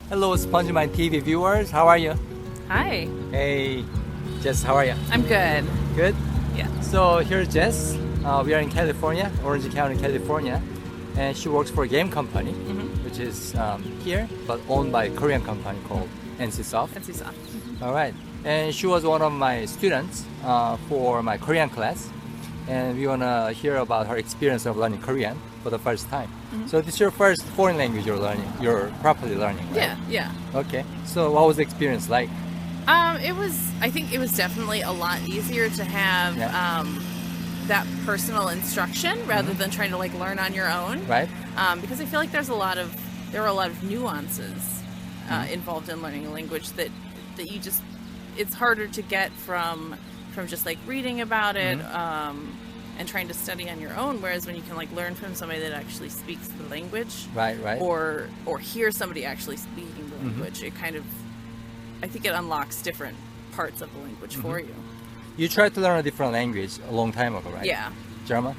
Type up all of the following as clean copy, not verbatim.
Hello, Spongimaind TV viewers. How are you? Hi. Hey, Jess, how are you? I'm good. Good? Yeah. So here's Jess. We are in California, Orange County, California. And she works for a game company, which is here, but owned by a Korean company called NCSoft. NCSoft. All right. And she was one of my students for my Korean class. And we want to hear about her experience of learning Korean for the first time. So this is your first foreign language you're properly learning, right? Yeah. Okay. So what was the experience like? I think it was definitely a lot easier to have that personal instruction rather than trying to like learn on your own. Right. Because I feel like there are a lot of nuances involved in learning a language that it's harder to get from just like reading about it and trying to study on your own, whereas when you can like learn from somebody that actually speaks the language, right, or hear somebody actually speaking the language, I think it unlocks different parts of the language for you. You tried to learn a different language a long time ago, right? Yeah. German?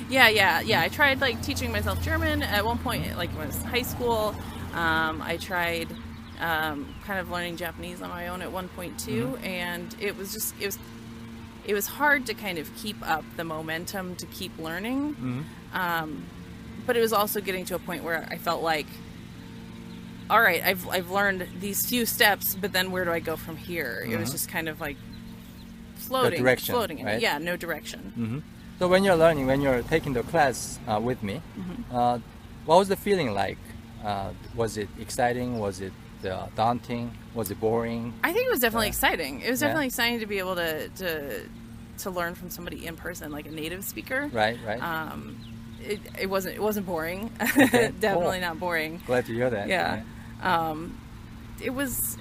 Yeah. I tried like teaching myself German at one point, like when I was in high school. I tried kind of learning Japanese on my own at one point too, and it was hard to kind of keep up the momentum to keep learning. But it was also getting to a point where I felt like, all right, I've learned these few steps, but then where do I go from here? It was just kind of like floating, right? Yeah, no direction. So when you're taking the class with me, what was the feeling like? Was it exciting? Was it daunting? Was it boring? I think it was definitely exciting. It was definitely exciting to be able to learn from somebody in person, like a native speaker. Right. It wasn't boring. Okay, Definitely cool. not boring. Glad to hear that. Yeah. It was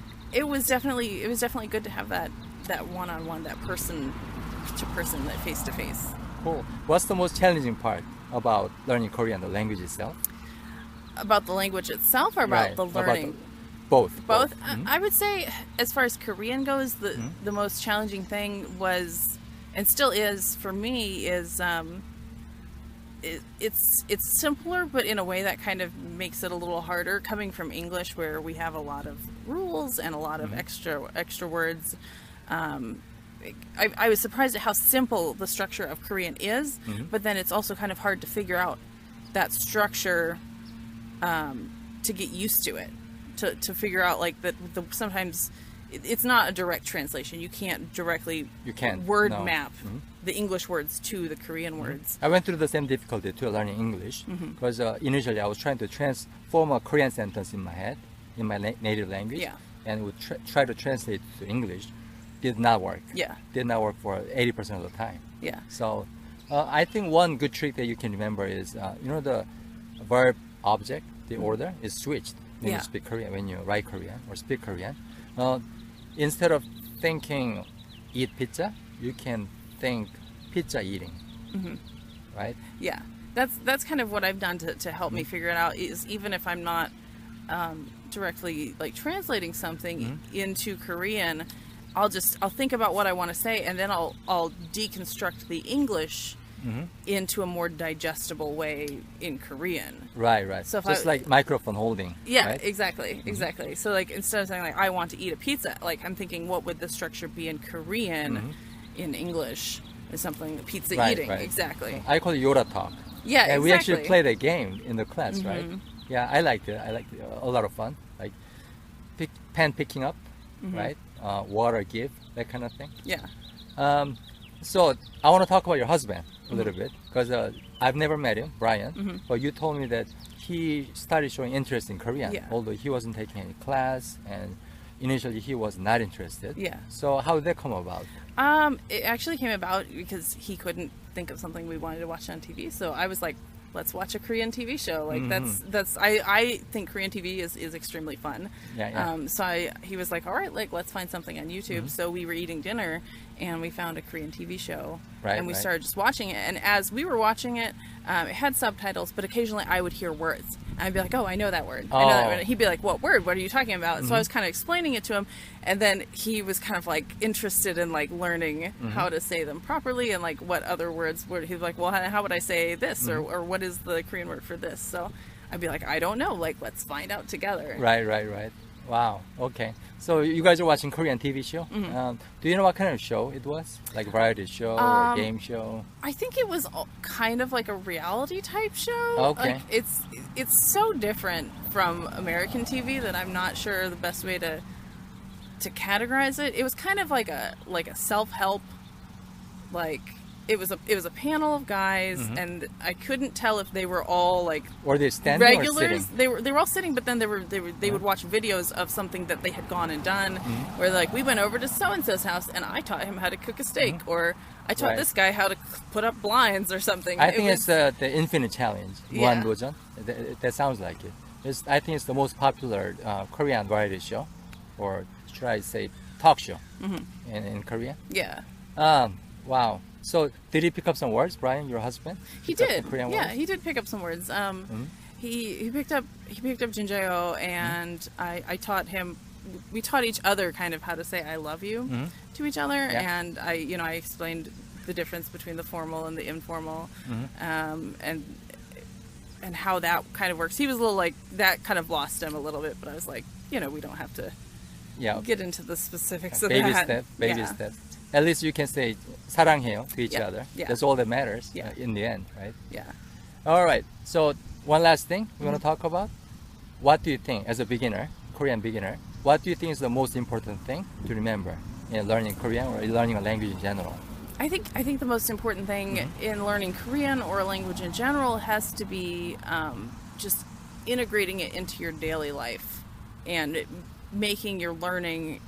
definitely good to have that one-on-one, that person to person, that face-to-face. Cool. What's the most challenging part about learning Korean, the language itself? About the language itself, or about the learning? Both. I would say, as far as Korean goes, the most challenging thing was, and still is for me, is it's simpler, but in a way that kind of makes it a little harder. Coming from English, where we have a lot of rules and a lot of extra words, I was surprised at how simple the structure of Korean is. But then it's also kind of hard to figure out that structure to get used to it. To figure out like that sometimes it's not a direct translation. You can't directly map the English words to the Korean words. I went through the same difficulty too, learning English, because initially I was trying to transform a Korean sentence in my head, in my native language, and would try to translate it to English. Did not work. Did not work for 80% of the time. So I think one good trick that you can remember is the verb object, the order is switched. When you speak Korean, when you write Korean or speak Korean, instead of thinking eat pizza, you can think pizza eating, right? Yeah, that's kind of what I've done to help me figure it out. Is even if I'm not directly like translating something into Korean, I'll think about what I want to say, and then I'll deconstruct the English into a more digestible way in Korean. Right. So just like microphone holding. Yeah, right? Exactly. So like instead of saying like I want to eat a pizza, like I'm thinking what would the structure be in Korean, in English is something pizza eating. Right. Exactly. I call it Yoda talk. Yeah, and we actually played a game in the class, right? Yeah, I liked it. A lot of fun. Like pen picking up, right? Water give, that kind of thing. Yeah. So I want to talk about your husband a little bit, because I've never met him, Brian, but you told me that he started showing interest in Korean, although he wasn't taking any class, and initially he was not interested. So how did that come about? It actually came about because he couldn't think of something we wanted to watch on TV, so I was like, let's watch a Korean TV show. Like I think Korean TV is extremely fun. So he was like, all right, like let's find something on YouTube. So we were eating dinner and we found a Korean TV show, and we started just watching it. And as we were watching it, it had subtitles, but occasionally I would hear words. And I'd be like, oh, I know that word. I know that word. He'd be like, what word? What are you talking about? So I was kind of explaining it to him, and then he was kind of like interested in like learning how to say them properly and like what other words would. He was like, well, how would I say this, or what is the Korean word for this? So I'd be like, I don't know. Like, let's find out together. Right. Wow. Okay. So you guys are watching Korean TV show. Do you know what kind of show it was? Like a variety show or game show? I think it was kind of like a reality type show. Okay. Like it's so different from American TV that I'm not sure the best way to categorize it. It was kind of like a self-help, like it was a panel of guys, and I couldn't tell if they were all like Or they standing regulars. or sitting? They were all sitting, but then they would watch videos of something that they had gone and done. Where like we went over to so and so's house and I taught him how to cook a steak, or I taught this guy how to put up blinds or something. I think it's the Infinite Challenge. Yeah. 무한도전. That sounds like it. I think it's the most popular Korean variety show, or should I say talk show in Korea. Yeah. Wow. So did he pick up some words, Brian, your husband? He Pick up did. some Korean Yeah, words? he did pick up some words. He picked up Jinjaeo, and I taught him. We taught each other kind of how to say "I love you" to each other, and I explained the difference between the formal and the informal, and how that kind of works. He was a little like that, kind of lost him a little bit, but I was like, we don't have to get into the specifics of baby that. step, baby step. At least you can say 사랑해요 to each other. Yeah. That's all that matters Yeah. in the end, right? Yeah. All right. So one last thing we want to talk about. What do you think, as a beginner, Korean beginner, what do you think is the most important thing to remember in learning Korean or learning a language in general? I think the most important thing in learning Korean or a language in general has to be just integrating it into your daily life and making your learning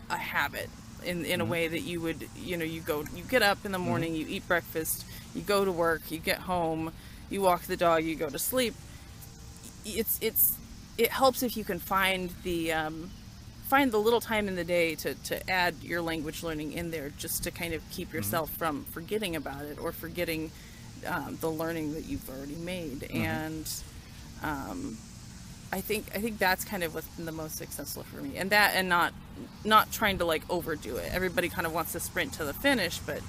a habit in a way that you would, you get up in the morning, you eat breakfast, you go to work, you get home, you walk the dog, you go to sleep. It helps if you can find the little time in the day to add your language learning in there, just to kind of keep yourself from forgetting about it or forgetting the learning that you've already made. And I think that's kind of what's been the most successful for me, and not trying to like overdo it. Everybody kind of wants to sprint to the finish, but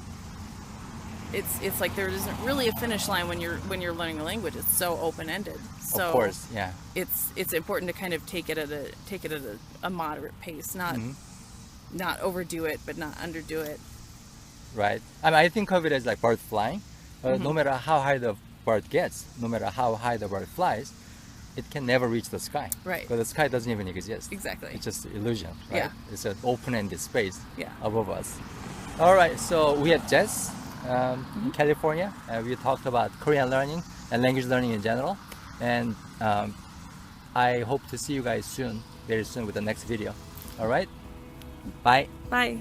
it's like there isn't really a finish line when you're learning a language. It's so open-ended. So Of course, yeah. It's important to kind of take it at a moderate pace, not overdo it, but not underdo it. Right. I think of it as like bird flying. No matter how high the bird gets, no matter how high the bird flies, it can never reach the sky. Right. Because the sky doesn't even exist. Exactly. It's just illusion, right? Yeah. It's an open-ended space Yeah. above us. All right, so we have Jess in California. We talked about Korean learning and language learning in general. And I hope to see you guys soon, very soon with the next video. All right? Bye. Bye.